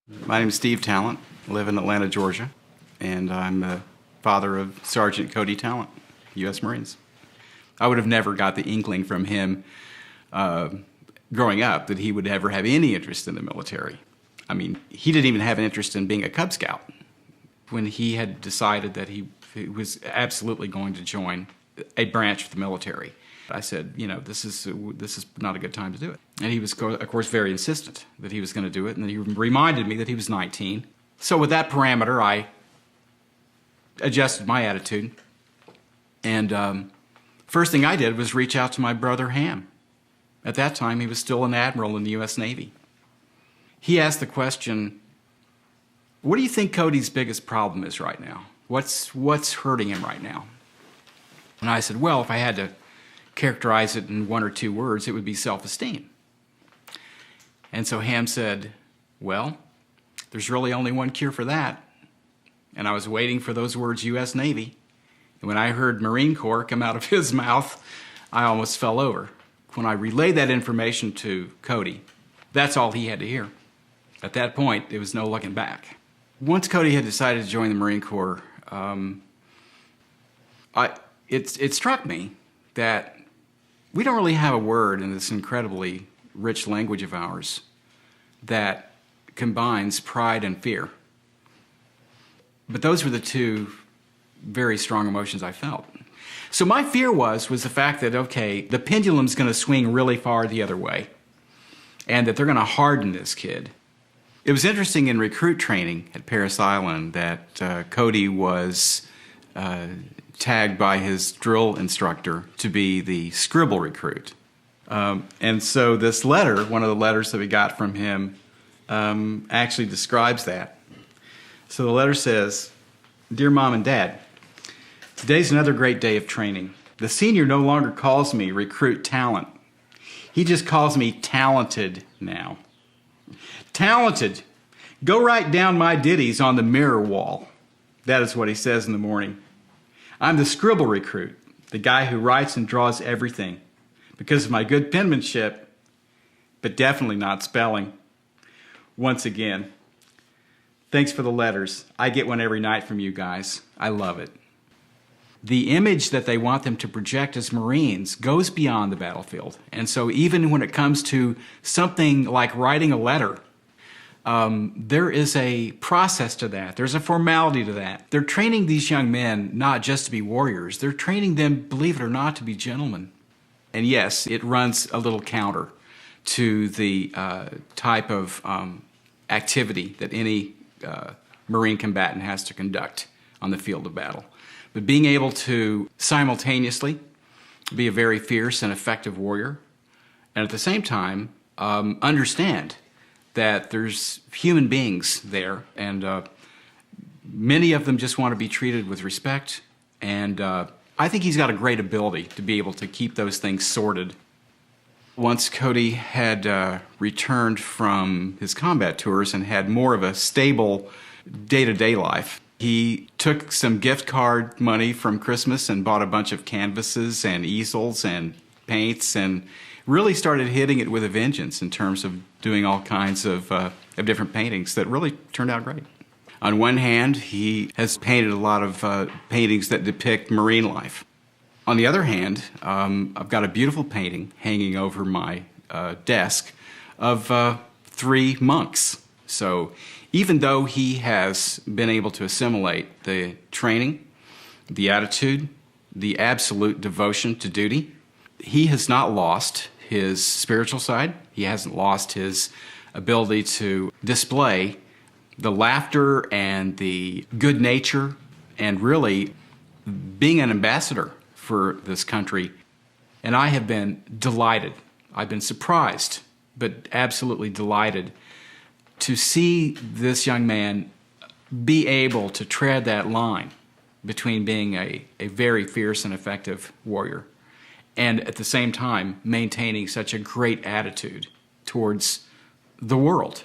My name is Steve Talent. I live in Atlanta, Georgia, and I'm the father of Sergeant Cody Talent, U.S. Marines. I would have never got the inkling from him growing up that he would ever have any interest in the military. I mean, he didn't even have an interest in being a Cub Scout. When he had decided that he was absolutely going to join a branch of the military, I said, you know, this is not a good time to do it. And he was, of course, very insistent that he was going to do it, and then he reminded me that he was 19. So with that parameter, I adjusted my attitude, and first thing I did was reach out to my brother Ham. At that time, he was still an admiral in the U.S. Navy. He asked the question, what do you think Cody's biggest problem is right now? What's hurting him right now? And I said, well, if I had to characterize it in one or two words, it would be self-esteem. And so Ham said, well, there's really only one cure for that. And I was waiting for those words, U.S. Navy. And when I heard Marine Corps come out of his mouth, I almost fell over. When I relayed that information to Cody, that's all he had to hear. At that point, there was no looking back. Once Cody had decided to join the Marine Corps, it struck me that we don't really have a word in this incredibly rich language of ours that combines pride and fear. But those were the two very strong emotions I felt. So my fear was the fact that, okay, the pendulum's going to swing really far the other way, and that they're going to harden this kid. It was interesting in recruit training at Parris Island that Cody was tagged by his drill instructor to be the scribble recruit. And so this letter, one of the letters that we got from him, actually describes that. So the letter says, Dear Mom and Dad, today's another great day of training. The senior no longer calls me recruit talent. He just calls me talented now. Talented. Go write down my ditties on the mirror wall. That is what he says in the morning. I'm the scribble recruit, the guy who writes and draws everything because of my good penmanship, but definitely not spelling. Once again, thanks for the letters. I get one every night from you guys. I love it. The image that they want them to project as Marines goes beyond the battlefield. And so even when it comes to something like writing a letter, there is a process to that. There's a formality to that. They're training these young men not just to be warriors. They're training them, believe it or not, to be gentlemen. And yes, it runs a little counter to the type of activity that any Marine combatant has to conduct on the field of battle. But being able to simultaneously be a very fierce and effective warrior, and at the same time understand that there's human beings there, and many of them just want to be treated with respect, and I think he's got a great ability to be able to keep those things sorted. Once Cody had returned from his combat tours and had more of a stable day-to-day life, he took some gift card money from Christmas and bought a bunch of canvases and easels and paints and really started hitting it with a vengeance in terms of doing all kinds of different paintings that really turned out great. On one hand, he has painted a lot of paintings that depict Marine life. On the other hand, I've got a beautiful painting hanging over my desk of 3 monks. So even though he has been able to assimilate the training, the attitude, the absolute devotion to duty, he has not lost his spiritual side. He hasn't lost his ability to display the laughter and the good nature and really being an ambassador for this country. And I have been delighted. I've been surprised, but absolutely delighted to see this young man be able to tread that line between being a very fierce and effective warrior and at the same time maintaining such a great attitude towards the world.